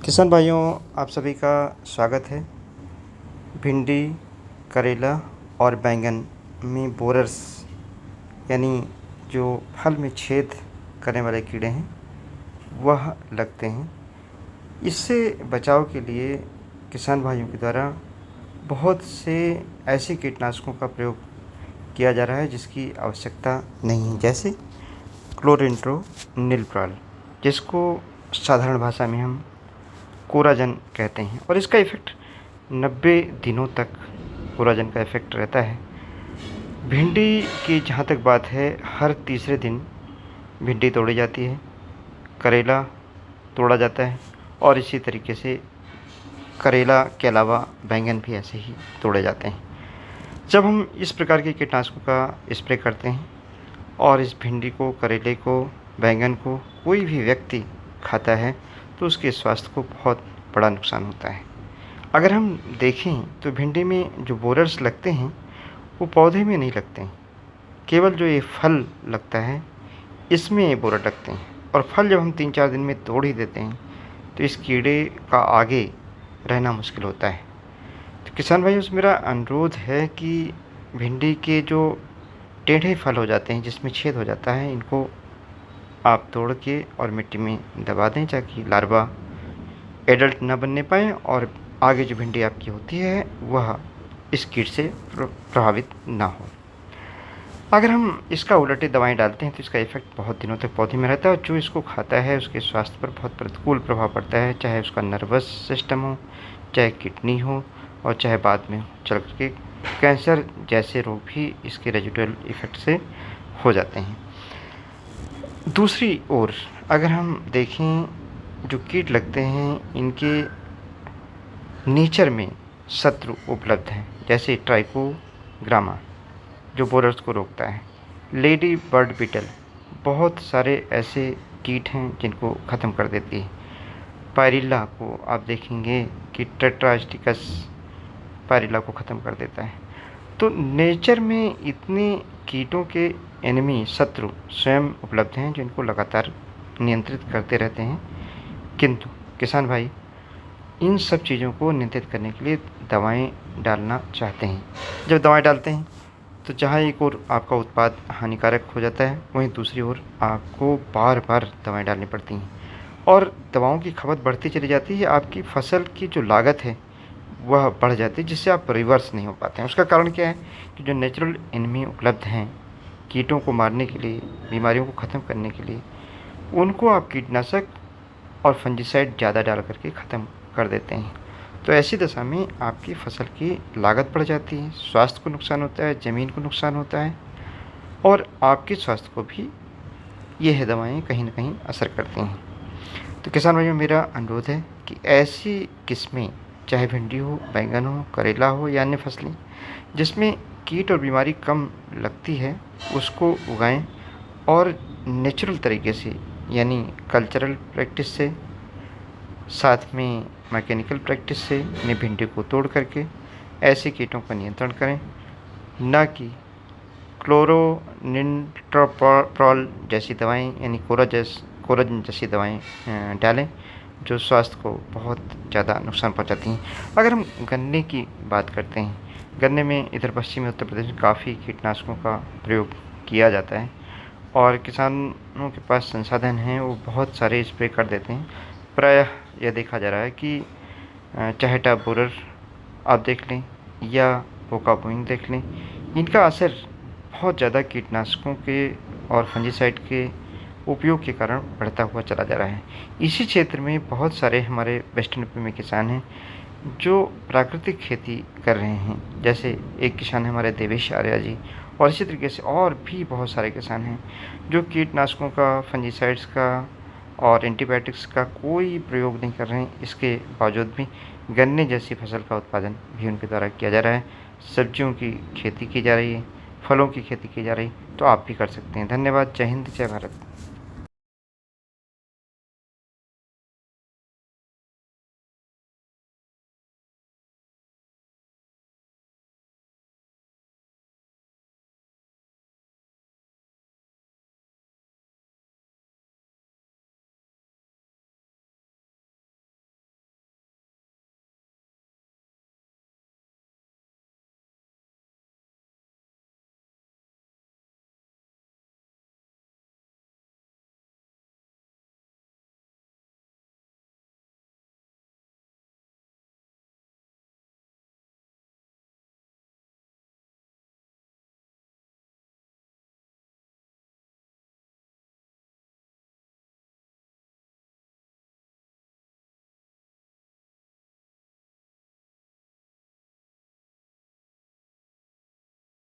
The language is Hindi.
किसान भाइयों, आप सभी का स्वागत है। भिंडी, करेला और बैंगन में बोरर्स यानी जो फल में छेद करने वाले कीड़े हैं वह लगते हैं। इससे बचाव के लिए किसान भाइयों के द्वारा बहुत से ऐसे कीटनाशकों का प्रयोग किया जा रहा है जिसकी आवश्यकता नहीं है, जैसे क्लोरिंट्रोनिलप्रॉल, जिसको साधारण भाषा में हम कोराजन कहते हैं, और इसका इफ़ेक्ट 90 दिनों तक कोराजन का इफ़ेक्ट रहता है। भिंडी की जहाँ तक बात है, हर तीसरे दिन भिंडी तोड़ी जाती है, करेला तोड़ा जाता है और इसी तरीके से करेला के अलावा बैंगन भी ऐसे ही तोड़े जाते हैं। जब हम इस प्रकार के कीटनाशकों का स्प्रे करते हैं और इस भिंडी को, करेले को, बैंगन को कोई भी व्यक्ति खाता है तो उसके स्वास्थ्य को बहुत बड़ा नुकसान होता है। अगर हम देखें तो भिंडी में जो बोरर्स लगते हैं वो पौधे में नहीं लगते हैं, केवल जो ये फल लगता है इसमें ये बोरर लगते हैं, और फल जब हम 3-4 दिन में तोड़ ही देते हैं तो इस कीड़े का आगे रहना मुश्किल होता है। तो किसान भाइयों से मेरा अनुरोध है कि भिंडी के जो टेढ़े फल हो जाते हैं, जिसमें छेद हो जाता है, इनको आप तोड़ के और मिट्टी में दबा दें ताकि लार्वा एडल्ट ना बनने पाए और आगे जो भिंडी आपकी होती है वह इस कीट से प्रभावित ना हो। अगर हम इसका उलटे दवाएं डालते हैं तो इसका इफ़ेक्ट बहुत दिनों तक पौधे में रहता है और जो इसको खाता है उसके स्वास्थ्य पर बहुत प्रतिकूल प्रभाव पड़ता है, चाहे उसका नर्वस सिस्टम हो, चाहे किडनी हो और चाहे बाद में चल करके कैंसर जैसे रोग भी इसके रेजिडुअल इफ़ेक्ट से हो जाते हैं। दूसरी ओर अगर हम देखें, जो कीट लगते हैं इनके नेचर में शत्रु उपलब्ध हैं, जैसे ट्राइकोग्रामा जो बोरर्स को रोकता है, लेडी बर्ड बीटल, बहुत सारे ऐसे कीट हैं जिनको ख़त्म कर देती है। पायरिल्ला को आप देखेंगे कि टेट्रास्टिकस पायरिल्ला को ख़त्म कर देता है। तो नेचर में इतने कीटों के एनिमी, शत्रु स्वयं उपलब्ध हैं जिनको लगातार नियंत्रित करते रहते हैं, किंतु किसान भाई इन सब चीज़ों को नियंत्रित करने के लिए दवाएं डालना चाहते हैं। जब दवाएं डालते हैं तो जहाँ एक ओर आपका उत्पाद हानिकारक हो जाता है, वहीं दूसरी ओर आपको बार बार दवाएं डालनी पड़ती हैं और दवाओं की खपत बढ़ती चली जाती है। आपकी फसल की जो लागत है वह बढ़ जाती है, जिससे आप रिवर्स नहीं हो पाते हैं। उसका कारण क्या है कि जो नेचुरल एनिमी उपलब्ध हैं कीटों को मारने के लिए, बीमारियों को ख़त्म करने के लिए, उनको आप कीटनाशक और फंजीसाइड ज़्यादा डाल करके ख़त्म कर देते हैं। तो ऐसी दशा में आपकी फसल की लागत बढ़ जाती है, स्वास्थ्य को नुकसान होता है, ज़मीन को नुकसान होता है और आपके स्वास्थ्य को भी यह दवाएं कहीं ना कहीं असर करती हैं। तो किसान भाइयों, मेरा अनुरोध है कि ऐसी किस्में, चाहे भिंडी हो, बैंगन हो, करेला हो या अन्य फसलें जिसमें कीट और बीमारी कम लगती है, उसको उगाएं और नेचुरल तरीके से, यानी कल्चरल प्रैक्टिस से, साथ में मैकेनिकल प्रैक्टिस से अपनी भिंडी को तोड़ करके ऐसे कीटों का नियंत्रण करें, ना कि क्लोरोनिट्रोप्रॉल जैसी दवाएं यानी कोराजन जैसी दवाएं डालें जो स्वास्थ्य को बहुत ज़्यादा नुकसान पहुंचाती हैं। अगर हम गन्ने की बात करते हैं, गन्ने में इधर पश्चिमी उत्तर प्रदेश में काफ़ी कीटनाशकों का प्रयोग किया जाता है और किसानों के पास संसाधन हैं, वो बहुत सारे स्प्रे कर देते हैं। प्रायः यह देखा जा रहा है कि चहेटा बोरर आप देख लें या पोका बोइंग देख लें, इनका असर बहुत ज़्यादा कीटनाशकों के और फंजीसाइड के उपयोग के कारण बढ़ता हुआ चला जा रहा है। इसी क्षेत्र में बहुत सारे हमारे वेस्टर्न यूपी में किसान हैं जो प्राकृतिक खेती कर रहे हैं, जैसे एक किसान है हमारे देवेश आर्या जी, और इसी तरीके से और भी बहुत सारे किसान हैं जो कीटनाशकों का, फंजीसाइड्स का और एंटीबायोटिक्स का कोई प्रयोग नहीं कर रहे हैं। इसके बावजूद भी गन्ने जैसी फसल का उत्पादन भी उनके द्वारा किया जा रहा है, सब्जियों की खेती की जा रही है, फलों की खेती की जा रही है। तो आप भी कर सकते हैं। धन्यवाद। जय हिंद, जय भारत।